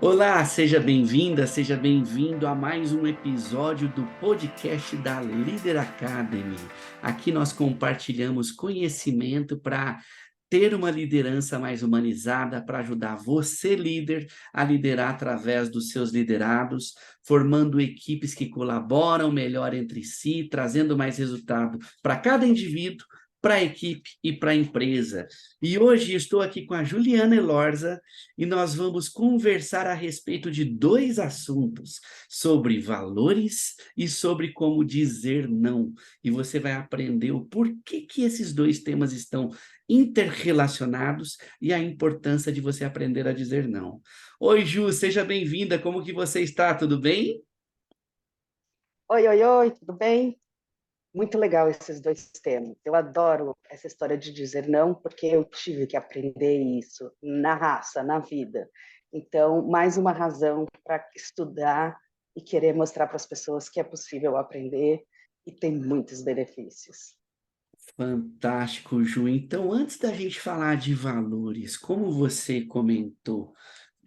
Olá, seja bem-vinda, seja bem-vindo a mais um episódio do podcast da Leader Academy. Aqui nós compartilhamos conhecimento para ter uma liderança mais humanizada, para ajudar você, líder, a liderar através dos seus liderados, formando equipes que colaboram melhor entre si, trazendo mais resultado para cada indivíduo, para a equipe e para a empresa. E hoje estou aqui com a Juliana Elorza, e nós vamos conversar a respeito de dois assuntos, sobre valores e sobre como dizer não. E você vai aprender o porquê que esses dois temas estão interrelacionados e a importância de você aprender a dizer não. Oi, Ju, seja bem-vinda. Como que você está? Tudo bem? Oi, oi, oi, tudo bem? Muito legal esses dois temas. Eu adoro essa história de dizer não, porque eu tive que aprender isso na raça, na vida. Então, mais uma razão para estudar e querer mostrar para as pessoas que é possível aprender e tem muitos benefícios. Fantástico, Ju. Então, antes da gente falar de valores, como você comentou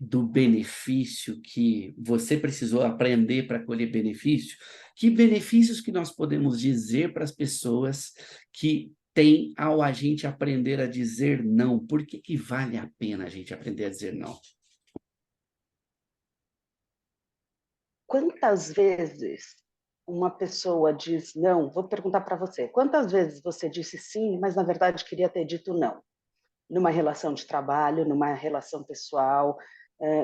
do benefício que você precisou aprender para colher benefício, que benefícios que nós podemos dizer para as pessoas que têm ao a gente aprender a dizer não? Por que que vale a pena a gente aprender a dizer não? Quantas vezes uma pessoa diz não? Vou perguntar para você. Quantas vezes você disse sim, mas na verdade queria ter dito não? Numa relação de trabalho, numa relação pessoal.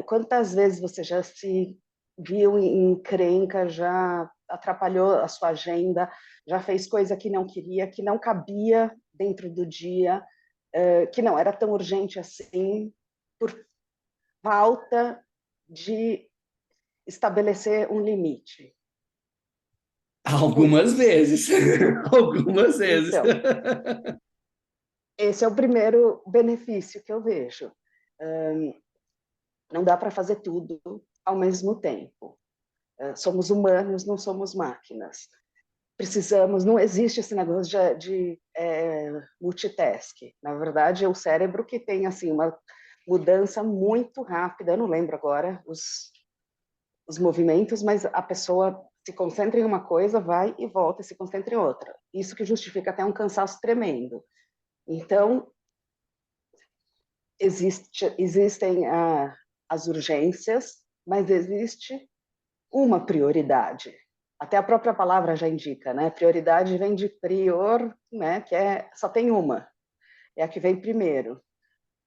Quantas vezes você já se viu em encrenca, já atrapalhou a sua agenda, já fez coisa que não queria, que não cabia dentro do dia, que não era tão urgente assim, por falta de estabelecer um limite? Algumas Muitas. vezes, algumas vezes. Então, esse é o primeiro benefício que eu vejo. Não dá para fazer tudo ao mesmo tempo. Somos humanos, não somos máquinas. Precisamos, não existe esse negócio de multitask. Na verdade, é o cérebro que tem assim uma mudança muito rápida. Eu não lembro agora os movimentos, mas a pessoa se concentra em uma coisa, vai e volta, e se concentra em outra. Isso que justifica até um cansaço tremendo. Então, existem as urgências, mas existe uma prioridade. Até a própria palavra já indica, né? Prioridade vem de prior, né? Que só tem uma, é a que vem primeiro.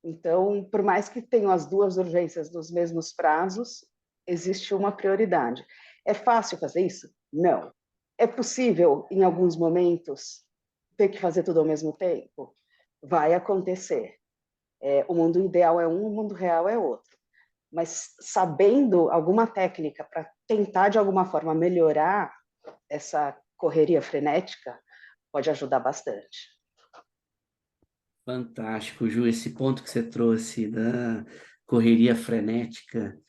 Então, por mais que tenham as duas urgências nos mesmos prazos, existe uma prioridade. É fácil fazer isso? Não. É possível, em alguns momentos, ter que fazer tudo ao mesmo tempo? Vai acontecer. O mundo ideal é um, o mundo real é outro. Mas sabendo alguma técnica para tentar, de alguma forma, melhorar essa correria frenética, pode ajudar bastante. Fantástico, Ju, esse ponto que você trouxe da correria frenética,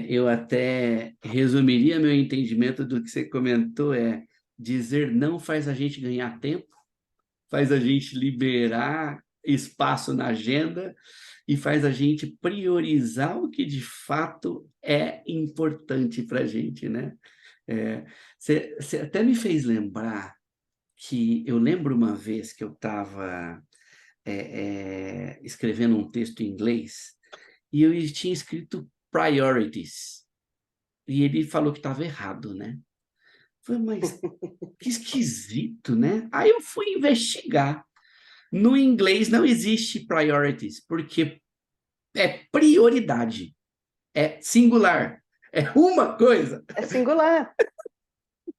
eu até resumiria meu entendimento do que você comentou, dizer não faz a gente ganhar tempo, faz a gente liberar espaço na agenda e faz a gente priorizar o que de fato é importante para a gente, né? Você até me fez lembrar que eu lembro uma vez que eu estava escrevendo um texto em inglês e eu tinha escrito priorities. E ele falou que estava errado, né? Falei, mas que esquisito, né? Aí eu fui investigar. No inglês não existe priorities, porque é prioridade, é singular, é uma coisa. É singular,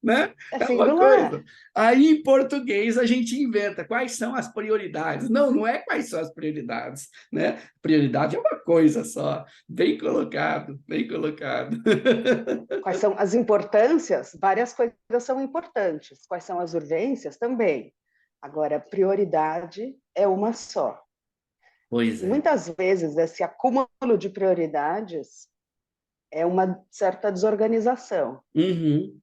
Né? é É uma coisa. singular. Aí, em português, a gente inventa quais são as prioridades. Não, não é quais são as prioridades, né? Prioridade é uma coisa só. Bem colocado, bem colocado. Quais são as importâncias? Várias coisas são importantes. Quais são as urgências? Também. Agora, prioridade é uma só. Pois E é. muitas vezes esse acúmulo de prioridades é uma certa desorganização Uhum.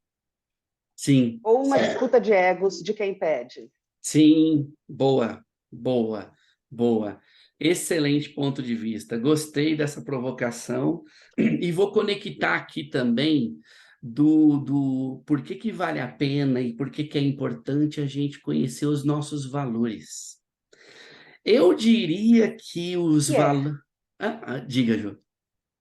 Sim, ou uma disputa de egos de quem pede. sim, boa, boa, boa. Excelente ponto de vista. Gostei dessa provocação e vou conectar aqui também do por que vale a pena e por que é importante a gente conhecer os nossos valores. Eu diria que os Que é? valores... diga, Ju.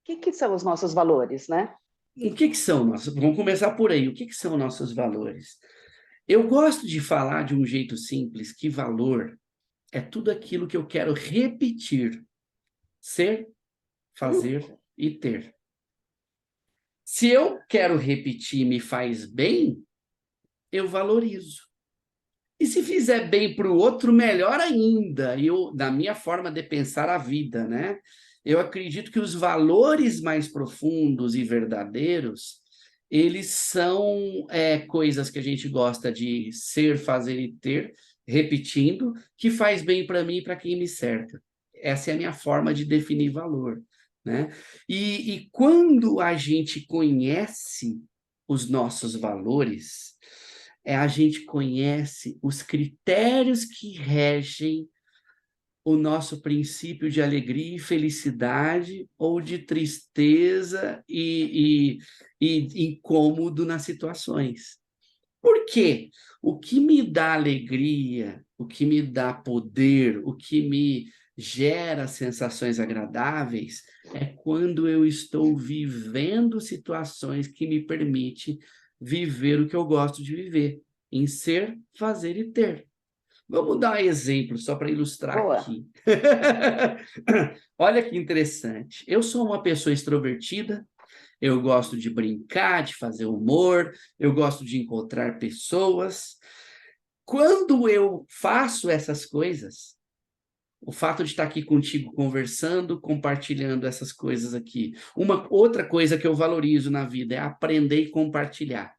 Que são os nossos valores, né? O que são nossos? Vamos começar por aí. O que são nossos valores? Eu gosto de falar de um jeito simples que valor é tudo aquilo que eu quero repetir, ser, fazer e ter. Se eu quero repetir e me faz bem, eu valorizo. E se fizer bem para o outro, melhor ainda. Eu, da minha forma de pensar a vida, né? Eu acredito que os valores mais profundos e verdadeiros, eles são coisas que a gente gosta de ser, fazer e ter, repetindo, que faz bem para mim e para quem me cerca. Essa é a minha forma de definir valor, né? E quando a gente conhece os nossos valores, a gente conhece os critérios que regem o nosso princípio de alegria e felicidade ou de tristeza e incômodo nas situações. Por quê? O que me dá alegria, o que me dá poder, o que me gera sensações agradáveis é quando eu estou vivendo situações que me permitem viver o que eu gosto de viver, em ser, fazer e ter. Vamos dar um exemplo só para ilustrar Boa. aqui. Olha que interessante. Eu sou uma pessoa extrovertida, eu gosto de brincar, de fazer humor, eu gosto de encontrar pessoas. Quando eu faço essas coisas, o fato de estar aqui contigo conversando, compartilhando essas coisas aqui. Uma outra coisa que eu valorizo na vida é aprender e compartilhar.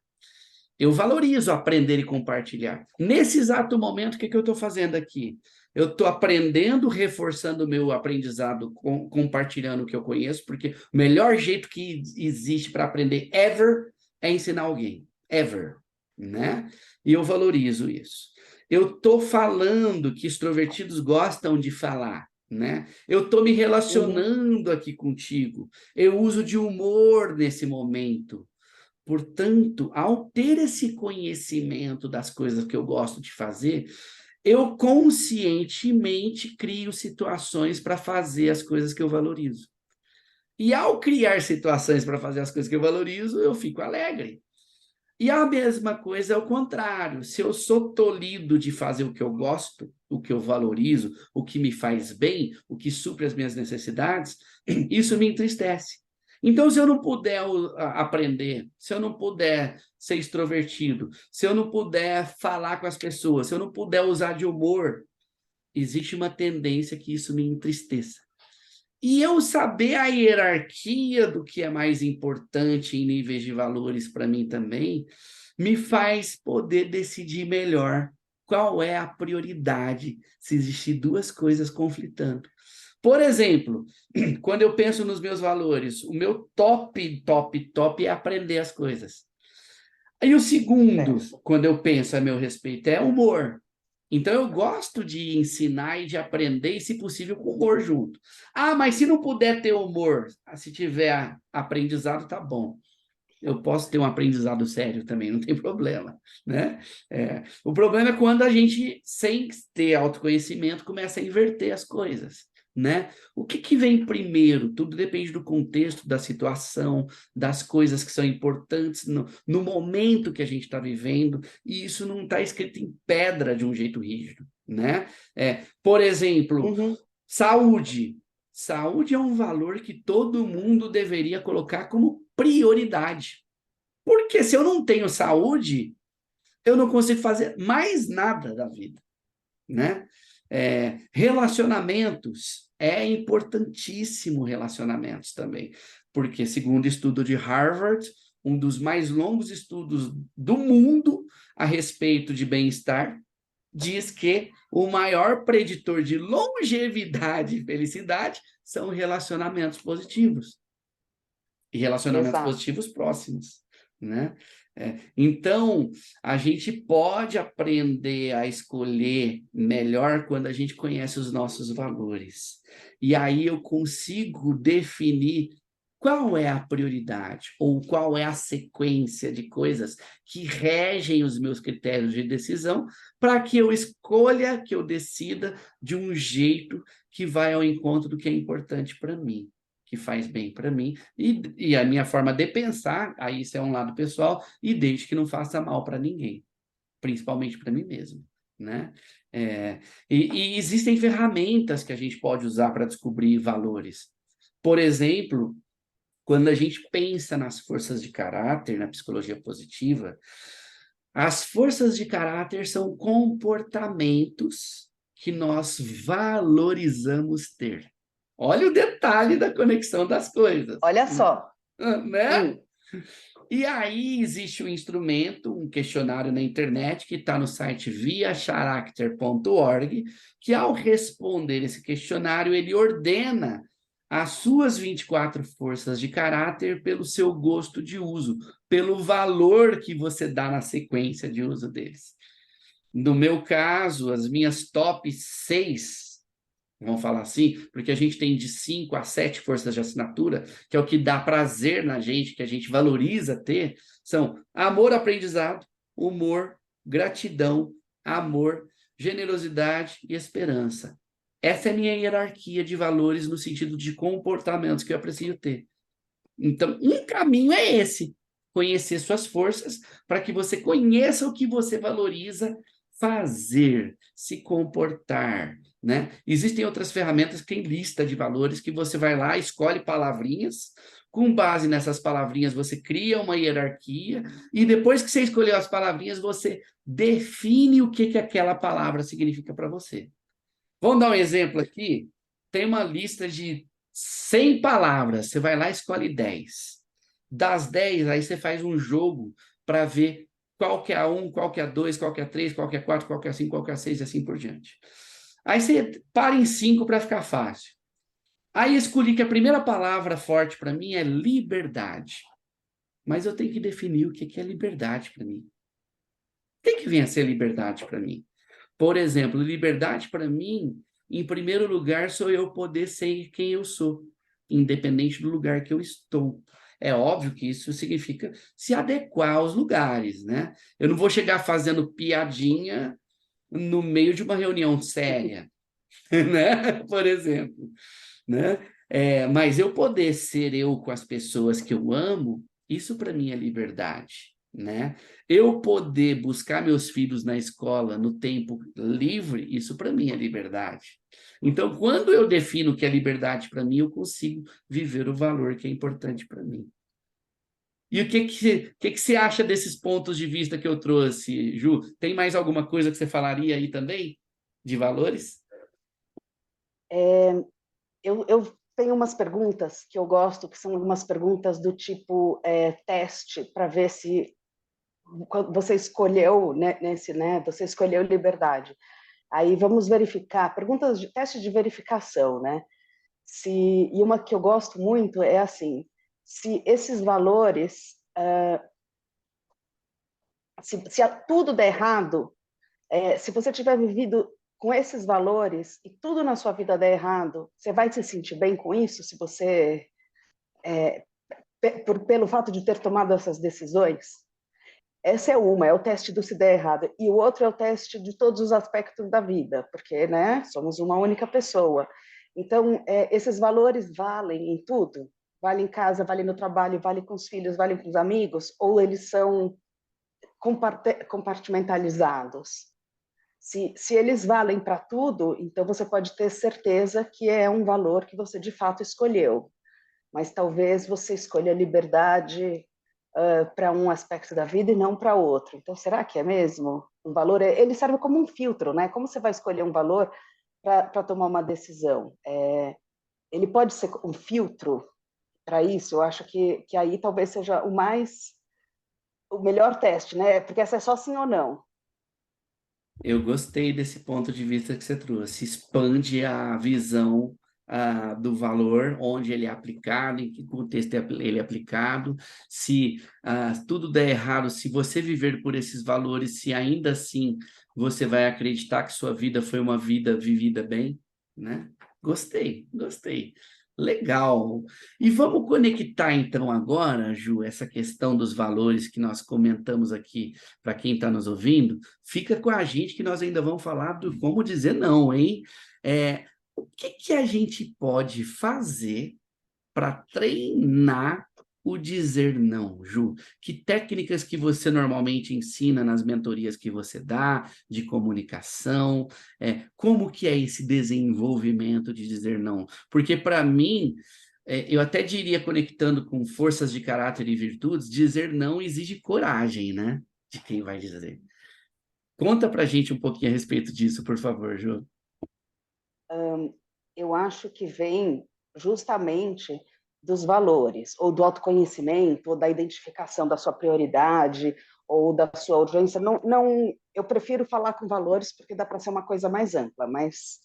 Eu valorizo aprender e compartilhar. Nesse exato momento, o que eu estou fazendo aqui? Eu estou aprendendo, reforçando o meu aprendizado, compartilhando o que eu conheço, porque o melhor jeito que existe para aprender ever é ensinar alguém. Ever. Né? E eu valorizo isso. Eu estou falando que extrovertidos gostam de falar. Né? Eu estou me relacionando aqui contigo. Eu uso de humor nesse momento. Portanto, ao ter esse conhecimento das coisas que eu gosto de fazer, eu conscientemente crio situações para fazer as coisas que eu valorizo. E ao criar situações para fazer as coisas que eu valorizo, eu fico alegre. E a mesma coisa é o contrário. Se eu sou tolhido de fazer o que eu gosto, o que eu valorizo, o que me faz bem, o que supre as minhas necessidades, isso me entristece. Então, se eu não puder aprender, se eu não puder ser extrovertido, se eu não puder falar com as pessoas, se eu não puder usar de humor, existe uma tendência que isso me entristeça. E eu saber a hierarquia do que é mais importante em níveis de valores para mim também, me faz poder decidir melhor qual é a prioridade se existir duas coisas conflitando. Por exemplo, quando eu penso nos meus valores, o meu top é aprender as coisas. E o segundo, quando eu penso a meu respeito, é humor. Então, eu gosto de ensinar e de aprender, e, se possível, com humor junto. Mas se não puder ter humor, se tiver aprendizado, tá bom. Eu posso ter um aprendizado sério também, não tem problema, né? O problema é quando a gente, sem ter autoconhecimento, começa a inverter as coisas, né? O que vem primeiro? Tudo depende do contexto, da situação, das coisas que são importantes no momento que a gente está vivendo, e isso não está escrito em pedra de um jeito rígido, né? Por exemplo, saúde. Saúde é um valor que todo mundo deveria colocar como prioridade. Porque se eu não tenho saúde, eu não consigo fazer mais nada da vida, né? Relacionamentos, é importantíssimo relacionamentos também, porque segundo estudo de Harvard, um dos mais longos estudos do mundo a respeito de bem-estar, diz que o maior preditor de longevidade e felicidade são relacionamentos positivos. E relacionamentos positivos próximos, né? Então, a gente pode aprender a escolher melhor quando a gente conhece os nossos valores. E aí eu consigo definir qual é a prioridade ou qual é a sequência de coisas que regem os meus critérios de decisão para que eu escolha, que eu decida de um jeito que vai ao encontro do que é importante para mim, que faz bem para mim, e a minha forma de pensar, aí isso é um lado pessoal, e desde que não faça mal para ninguém, principalmente para mim mesmo, né? E existem ferramentas que a gente pode usar para descobrir valores. Por exemplo, quando a gente pensa nas forças de caráter, na psicologia positiva, as forças de caráter são comportamentos que nós valorizamos ter. Olha o detalhe da conexão das coisas, Olha só. né? E aí existe um instrumento, um questionário na internet, que está no site viacharacter.org, que ao responder esse questionário, ele ordena as suas 24 forças de caráter pelo seu gosto de uso, pelo valor que você dá na sequência de uso deles. No meu caso, as minhas top 6, vamos falar assim, porque a gente tem de 5 a 7 forças de assinatura, que é o que dá prazer na gente, que a gente valoriza ter, são amor, aprendizado, humor, gratidão, amor, generosidade e esperança. Essa é a minha hierarquia de valores no sentido de comportamentos que eu preciso ter. Então, um caminho é esse: conhecer suas forças, para que você conheça o que você valoriza fazer, se comportar, né? Existem outras ferramentas que têm lista de valores que você vai lá, escolhe palavrinhas, com base nessas palavrinhas você cria uma hierarquia, e depois que você escolheu as palavrinhas, você define o que aquela palavra significa para você. Vamos dar um exemplo aqui? Tem uma lista de 100 palavras, você vai lá e escolhe 10. Das 10, aí você faz um jogo para ver qual que é a 1, qual que é a 2, qual que é a 3, qual que é a 4, qual que é a 5, qual que é a 6 e assim por diante. Aí você para em 5 para ficar fácil. Aí escolhi que a primeira palavra forte para mim é liberdade. Mas eu tenho que definir o que é liberdade para mim. Tem que vir a ser liberdade para mim. Por exemplo, liberdade para mim, em primeiro lugar, sou eu poder ser quem eu sou, independente do lugar que eu estou. É óbvio que isso significa se adequar aos lugares, né? Eu não vou chegar fazendo piadinha no meio de uma reunião séria, né? Por exemplo, né? Mas eu poder ser eu com as pessoas que eu amo, isso para mim é liberdade, né? Eu poder buscar meus filhos na escola no tempo livre, isso para mim é liberdade. Então, quando eu defino o que é liberdade para mim, eu consigo viver o valor que é importante para mim. E o que você acha desses pontos de vista que eu trouxe, Ju? Tem mais alguma coisa que você falaria aí também de valores? Eu tenho umas perguntas que eu gosto, que são algumas perguntas do tipo teste, para ver se você escolheu, né, você escolheu liberdade. Aí vamos verificar, perguntas de teste de verificação, né? E uma que eu gosto muito é assim, se esses valores, se tudo der errado, se você tiver vivido com esses valores e tudo na sua vida der errado, você vai se sentir bem com isso se você, pelo fato de ter tomado essas decisões? Essa é uma, é o teste do se der errado. E o outro é o teste de todos os aspectos da vida, porque, né, somos uma única pessoa. Então, esses valores valem em tudo? Vale em casa, vale no trabalho, vale com os filhos, vale com os amigos? Ou eles são compartimentalizados? Se eles valem para tudo, então você pode ter certeza que é um valor que você de fato escolheu. Mas talvez você escolha liberdade para um aspecto da vida e não para outro. Então, será que é mesmo? Um valor, ele serve como um filtro, né? Como você vai escolher um valor para tomar uma decisão? Ele pode ser um filtro para isso. Eu acho que aí talvez seja o melhor teste, né? Porque essa é só sim ou não. Eu gostei desse ponto de vista que você trouxe. Expande a visão, do valor, onde ele é aplicado, em que contexto ele é aplicado, se tudo der errado, se você viver por esses valores, se ainda assim você vai acreditar que sua vida foi uma vida vivida bem, né? Gostei, gostei. Legal. E vamos conectar então agora, Ju, essa questão dos valores que nós comentamos aqui para quem está nos ouvindo. Fica com a gente que nós ainda vamos falar do como dizer não, hein? O que a gente pode fazer para treinar o dizer não, Ju? Que técnicas que você normalmente ensina nas mentorias que você dá, de comunicação? Como que é esse desenvolvimento de dizer não? Porque para mim, eu até diria, conectando com forças de caráter e virtudes, dizer não exige coragem, né? De quem vai dizer. Conta para a gente um pouquinho a respeito disso, por favor, Ju. Eu acho que vem justamente dos valores, ou do autoconhecimento, ou da identificação da sua prioridade, ou da sua urgência. Não, eu prefiro falar com valores porque dá para ser uma coisa mais ampla, mas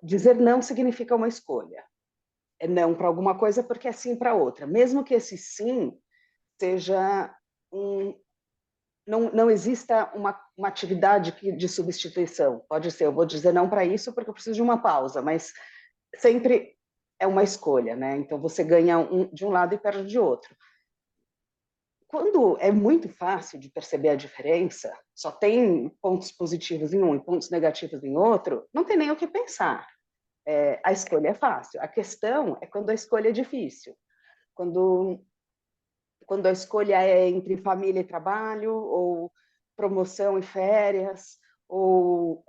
dizer não significa uma escolha. É não para alguma coisa porque é sim para outra. Mesmo que esse sim seja não exista uma atividade de substituição. Pode ser, eu vou dizer não para isso porque eu preciso de uma pausa, mas sempre é uma escolha, né? Então você ganha de um lado e perde de outro. Quando é muito fácil de perceber a diferença, só tem pontos positivos em um e pontos negativos em outro, não tem nem o que pensar. A escolha é fácil. A questão é quando a escolha é difícil. Quando a escolha é entre família e trabalho, ou promoção e férias, ou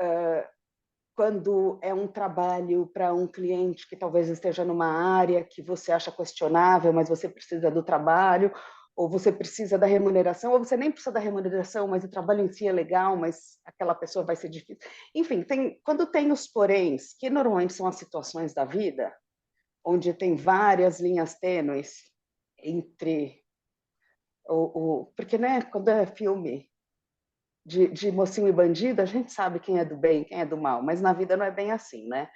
quando é um trabalho para um cliente que talvez esteja numa área que você acha questionável, mas você precisa do trabalho, ou você precisa da remuneração, ou você nem precisa da remuneração, mas o trabalho em si é legal, mas aquela pessoa vai ser difícil. Enfim, quando tem os poréns, que normalmente são as situações da vida, onde tem várias linhas tênues entre porque, né, quando é filme de mocinho e bandido, a gente sabe quem é do bem, quem é do mal, mas na vida não é bem assim, né?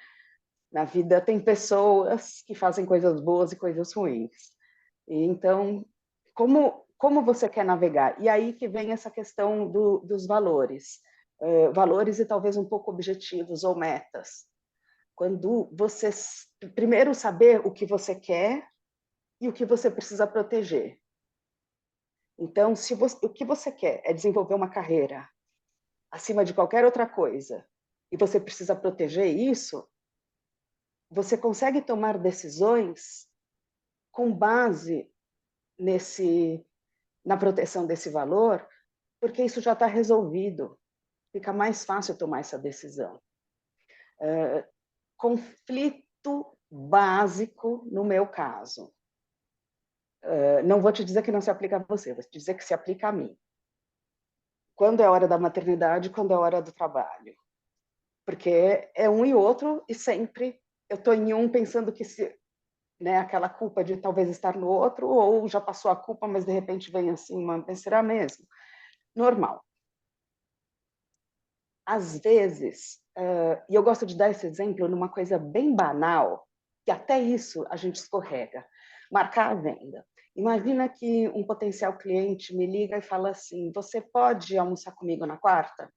Na vida tem pessoas que fazem coisas boas e coisas ruins. E então, como você quer navegar? E aí que vem essa questão dos valores. Valores e talvez um pouco objetivos ou metas. Quando você, primeiro, saber o que você quer e o que você precisa proteger. Então, o que você quer é desenvolver uma carreira acima de qualquer outra coisa, e você precisa proteger isso, você consegue tomar decisões com base na proteção desse valor, porque isso já está resolvido. Fica mais fácil tomar essa decisão. Conflito básico no meu caso. Não vou te dizer que não se aplica a você, vou te dizer que se aplica a mim. Quando é hora da maternidade, quando é hora do trabalho. Porque é um e outro, e sempre eu estou em um pensando que né, aquela culpa de talvez estar no outro, ou já passou a culpa, mas de repente vem assim, mas será mesmo? Normal. Às vezes, e eu gosto de dar esse exemplo numa coisa bem banal, que até isso a gente escorrega, marcar a venda. Imagina que um potencial cliente me liga e fala assim, você pode almoçar comigo na quarta?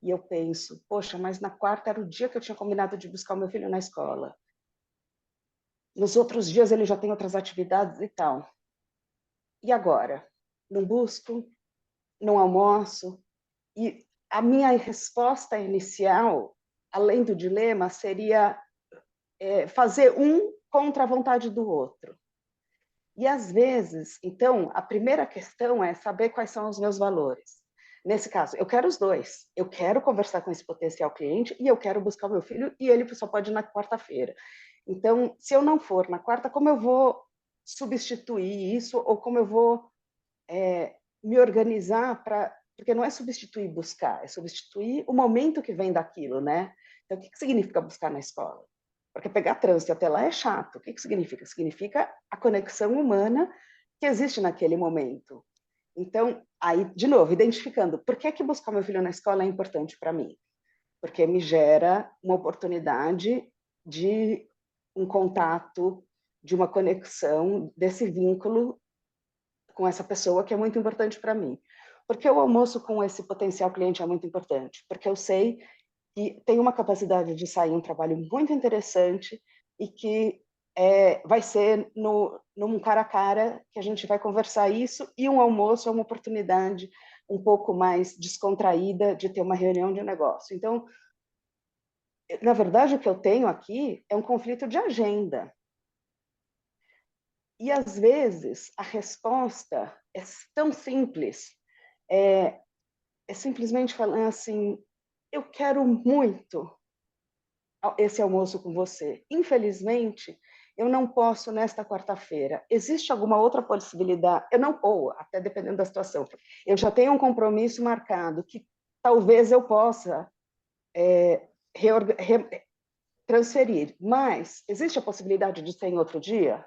E eu penso, poxa, mas na quarta era o dia que eu tinha combinado de buscar o meu filho na escola. Nos outros dias ele já tem outras atividades e tal. E agora? Não busco, não almoço. E a minha resposta inicial, além do dilema, seria fazer um contra a vontade do outro. E às vezes, então, a primeira questão é saber quais são os meus valores. Nesse caso, eu quero os dois. Eu quero conversar com esse potencial cliente e eu quero buscar o meu filho e ele só pode ir na quarta-feira. Então, se eu não for na quarta, como eu vou substituir isso ou como eu vou me organizar para... Porque não é substituir buscar, é substituir o momento que vem daquilo, né? Então, o que significa buscar na escola? Porque pegar trânsito até lá é chato. O que significa? Significa a conexão humana que existe naquele momento. Então, aí, de novo, identificando por que buscar meu filho na escola é importante para mim. Porque me gera uma oportunidade de um contato, de uma conexão, desse vínculo com essa pessoa que é muito importante para mim. Porque o almoço com esse potencial cliente é muito importante, porque eu sei que tem uma capacidade de sair um trabalho muito interessante e que vai ser num cara a cara que a gente vai conversar isso, e um almoço é uma oportunidade um pouco mais descontraída de ter uma reunião de negócio. Então, na verdade, o que eu tenho aqui é um conflito de agenda. E, às vezes, a resposta é tão simples, é simplesmente falando assim, eu quero muito esse almoço com você. Infelizmente, eu não posso nesta quarta-feira. Existe alguma outra possibilidade? Eu não, ou até dependendo da situação. Eu já tenho um compromisso marcado que talvez eu possa transferir, mas existe a possibilidade de ser em outro dia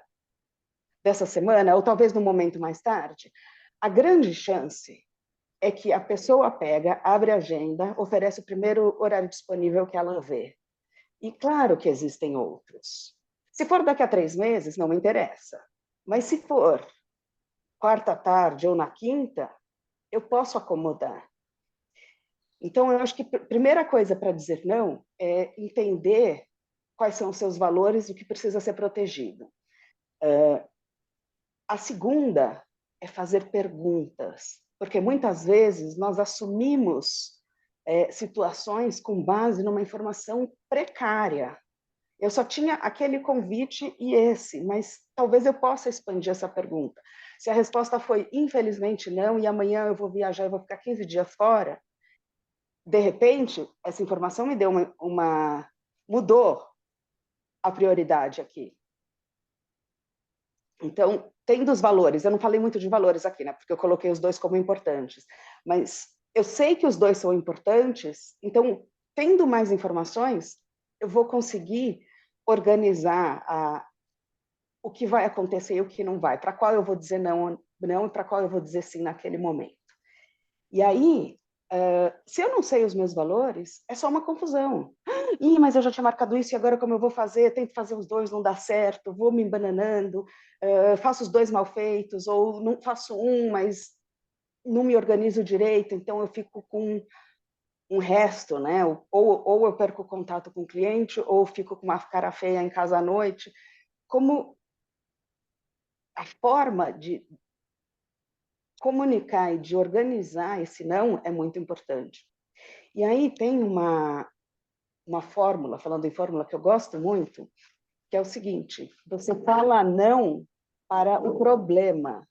dessa semana, ou talvez num momento mais tarde? A grande chance é que a pessoa pega, abre a agenda, oferece o primeiro horário disponível que ela vê. E claro que existem outros. Se for daqui a 3 meses, não me interessa. Mas se for quarta tarde ou na quinta, eu posso acomodar. Então, eu acho que a primeira coisa para dizer não é entender quais são os seus valores e o que precisa ser protegido. A segunda é fazer perguntas, porque muitas vezes nós assumimos situações com base numa informação precária. Eu só tinha aquele convite e esse, mas talvez eu possa expandir essa pergunta. Se a resposta foi, infelizmente, não, e amanhã eu vou viajar e vou ficar 15 dias fora, de repente, essa informação me deu mudou a prioridade aqui. Então, tem dos valores, eu não falei muito de valores aqui, né, porque eu coloquei os dois como importantes, mas eu sei que os dois são importantes, então, tendo mais informações, eu vou conseguir organizar o que vai acontecer e o que não vai, para qual eu vou dizer não e para qual eu vou dizer sim naquele momento. E aí, se eu não sei os meus valores, é só uma confusão. Ih, mas eu já tinha marcado isso e agora como eu vou fazer? Tento fazer os dois, não dá certo, vou me embananando, faço os dois mal feitos, ou não faço um, mas não me organizo direito, então eu fico com um resto, né? Ou eu perco o contato com o cliente, ou fico com uma cara feia em casa à noite. Como a forma de comunicar e de organizar esse não é muito importante. E aí tem uma fórmula, falando em fórmula que eu gosto muito, que é o seguinte: você fala não para o problema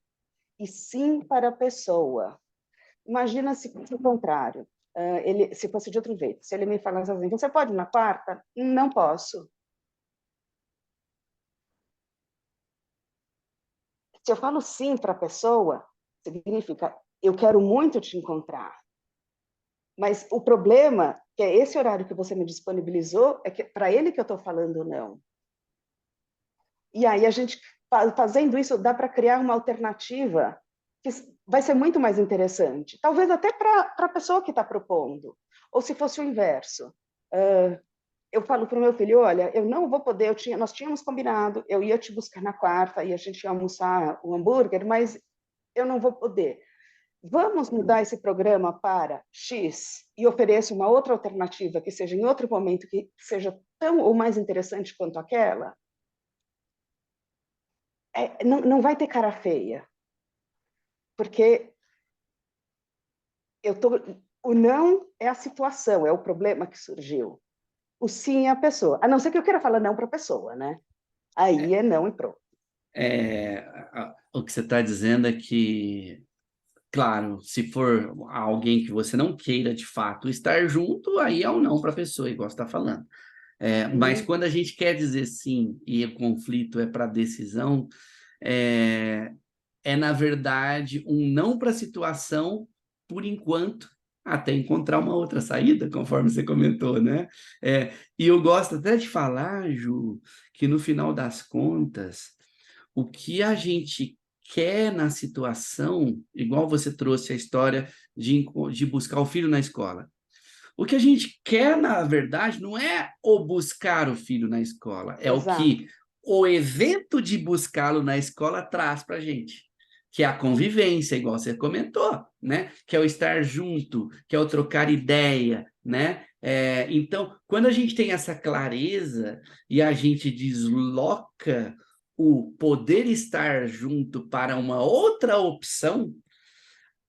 e sim para a pessoa. Imagina se fosse o contrário, se fosse de outro jeito. Se ele me falasse assim, você pode ir na quarta? Não posso. Se eu falo sim para a pessoa, significa eu quero muito te encontrar. Mas o problema, que é esse horário que você me disponibilizou, é que para ele que eu estou falando não. E aí a gente, fazendo isso, dá para criar uma alternativa que vai ser muito mais interessante. Talvez até para a pessoa que está propondo. Ou se fosse o inverso. Eu falo para o meu filho, olha, eu não vou poder, nós tínhamos combinado, eu ia te buscar na quarta e a gente ia almoçar o hambúrguer, mas eu não vou poder. Vamos mudar esse programa para X e ofereço uma outra alternativa que seja em outro momento, que seja tão ou mais interessante quanto aquela? Não vai ter cara feia, porque o não é a situação, é o problema que surgiu. O sim é a pessoa. A não ser que eu queira falar não para a pessoa, né? Aí é não e pronto. O que você está dizendo é que, claro, se for alguém que você não queira de fato estar junto, aí é um não para a pessoa, igual você está falando. Mas quando a gente quer dizer sim e o conflito é para decisão, é, na verdade, um não para a situação, por enquanto, até encontrar uma outra saída, conforme você comentou, né? E eu gosto até de falar, Ju, que no final das contas, o que a gente quer na situação, igual você trouxe a história de buscar o filho na escola. O que a gente quer, na verdade, não é o buscar o filho na escola, é o Exato. que o evento de buscá-lo na escola traz para a gente, que é a convivência, igual você comentou, né? Que é o estar junto, que é o trocar ideia, né? Então, quando a gente tem essa clareza e a gente desloca o poder estar junto para uma outra opção,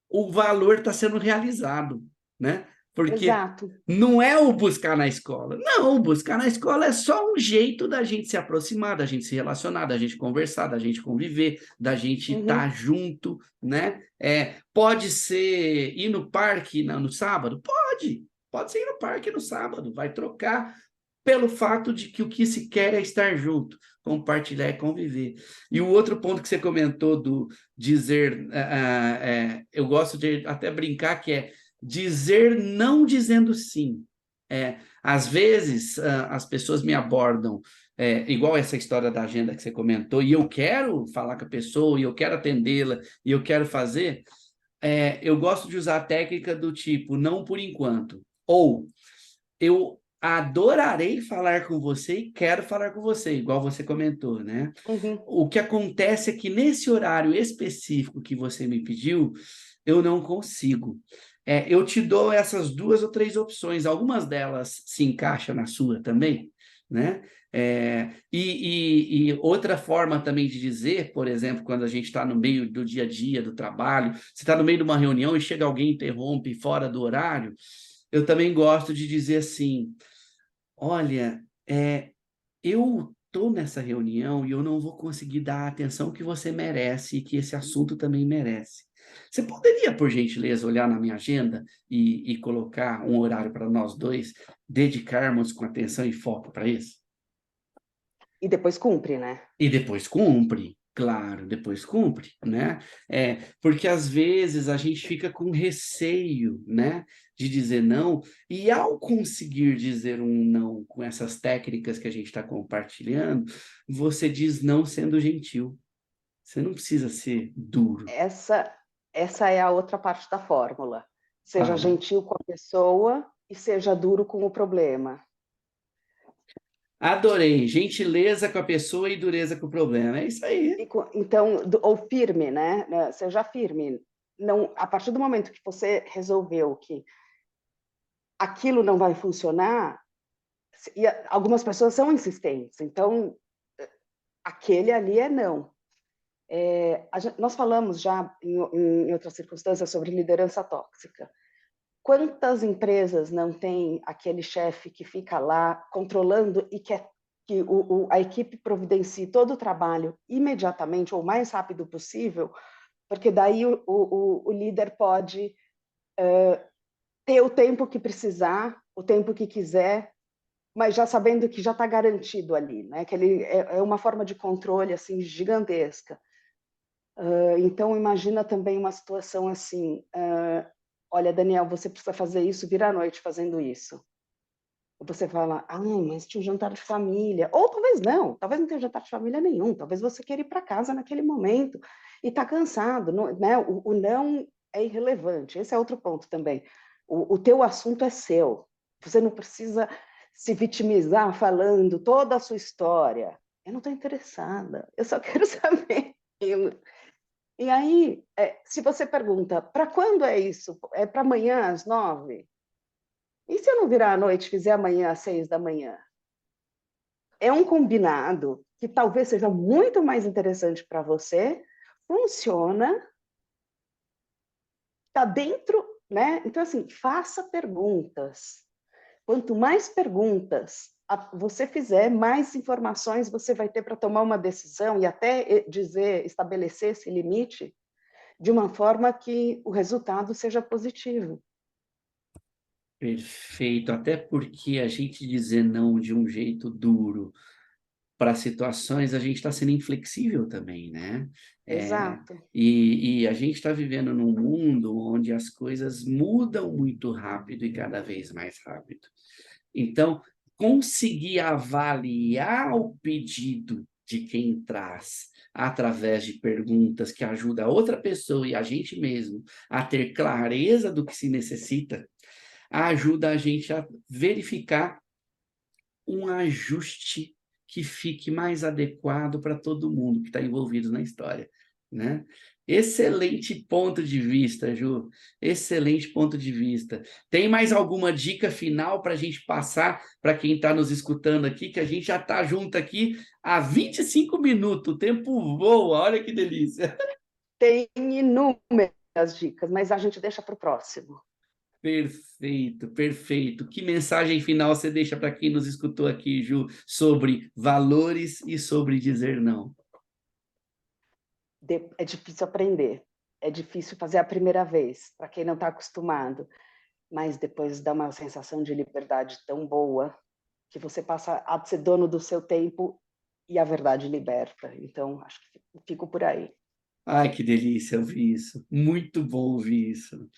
o valor está sendo realizado, né? Porque Exato. não é o buscar na escola. Não, o buscar na escola é só um jeito da gente se aproximar, da gente se relacionar, da gente conversar, da gente conviver, da gente estar Uhum. junto, né? Pode ser ir no parque no sábado? Pode ser ir no parque no sábado, vai trocar pelo fato de que o que se quer é estar junto, compartilhar e conviver. E o outro ponto que você comentou do dizer, eu gosto de até brincar que é dizer não dizendo sim. Às vezes as pessoas me abordam, igual essa história da agenda que você comentou, e eu quero falar com a pessoa, e eu quero atendê-la, e eu quero fazer. Eu gosto de usar a técnica do tipo, não por enquanto. Ou eu adorarei falar com você e quero falar com você, igual você comentou, né? Uhum. O que acontece é que nesse horário específico que você me pediu, eu não consigo. Eu te dou essas 2 ou 3 opções, algumas delas se encaixam na sua também, né? E outra forma também de dizer, por exemplo, quando a gente está no meio do dia a dia, do trabalho, você está no meio de uma reunião e chega alguém e interrompe fora do horário, eu também gosto de dizer assim: olha, eu estou nessa reunião e eu não vou conseguir dar a atenção que você merece e que esse assunto também merece. Você poderia, por gentileza, olhar na minha agenda e colocar um horário para nós dois dedicarmos com atenção e foco para isso? E depois cumpre, né? E depois cumpre, claro, depois cumpre, né? Porque às vezes a gente fica com receio, né, de dizer não, e ao conseguir dizer um não com essas técnicas que a gente está compartilhando, você diz não sendo gentil. Você não precisa ser duro. Essa, essa é a outra parte da fórmula. Seja Fala. gentil com a pessoa e seja duro com o problema. Adorei. Gentileza com a pessoa e dureza com o problema. É isso aí. Então, ou firme, né? Seja firme. Não, a partir do momento que você resolveu que aquilo não vai funcionar, e algumas pessoas são insistentes, então aquele ali é não. Nós falamos já em outras circunstâncias sobre liderança tóxica. Quantas empresas não têm aquele chefe que fica lá controlando e quer que a equipe providencie todo o trabalho imediatamente ou o mais rápido possível, porque daí o líder pode ter o tempo que precisar, o tempo que quiser, mas já sabendo que já está garantido ali, né? Que ele é uma forma de controle assim gigantesca. Então imagina também uma situação assim: olha, Daniel, você precisa fazer isso, vira à noite fazendo isso. Você fala, mas tinha um jantar de família. Ou talvez não tenha jantar de família nenhum, talvez você queira ir para casa naquele momento e está cansado, não, né? O não é irrelevante, esse é outro ponto também. O teu assunto é seu, você não precisa se vitimizar falando toda a sua história. Eu não estou interessada, eu só quero saber. E aí, se você pergunta, para quando é isso? É para amanhã às 9? E se eu não virar à noite e fizer amanhã às 6 da manhã? É um combinado que talvez seja muito mais interessante para você, funciona, está dentro, né? Então, assim, faça perguntas. Quanto mais perguntas você fizer, mais informações você vai ter para tomar uma decisão e até estabelecer esse limite de uma forma que o resultado seja positivo. Perfeito. Até porque a gente dizer não de um jeito duro para situações, a gente está sendo inflexível também, né? É, Exato. e a gente está vivendo num mundo onde as coisas mudam muito rápido e cada vez mais rápido. Então, conseguir avaliar o pedido de quem traz através de perguntas que ajuda a outra pessoa e a gente mesmo a ter clareza do que se necessita, ajuda a gente a verificar um ajuste que fique mais adequado para todo mundo que está envolvido na história, né? Excelente ponto de vista, Ju. Excelente ponto de vista. Tem mais alguma dica final para a gente passar para quem está nos escutando aqui, que a gente já está junto aqui há 25 minutos, o tempo voa, olha que delícia. Tem inúmeras dicas, mas a gente deixa para o próximo. Perfeito, perfeito. Que mensagem final você deixa para quem nos escutou aqui, Ju, sobre valores e sobre dizer não? É difícil aprender, é difícil fazer a primeira vez, para quem não está acostumado, mas depois dá uma sensação de liberdade tão boa que você passa a ser dono do seu tempo e a verdade liberta. Então, acho que fico por aí. Ai, que delícia ouvir isso. Muito bom ouvir isso.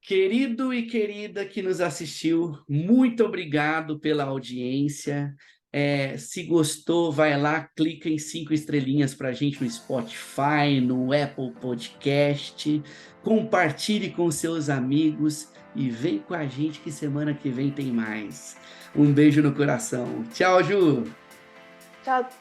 Querido e querida que nos assistiu, muito obrigado pela audiência. Se gostou, vai lá, clica em 5 estrelinhas para a gente no Spotify, no Apple Podcast. Compartilhe com seus amigos e vem com a gente que semana que vem tem mais. Um beijo no coração. Tchau, Ju! Tchau!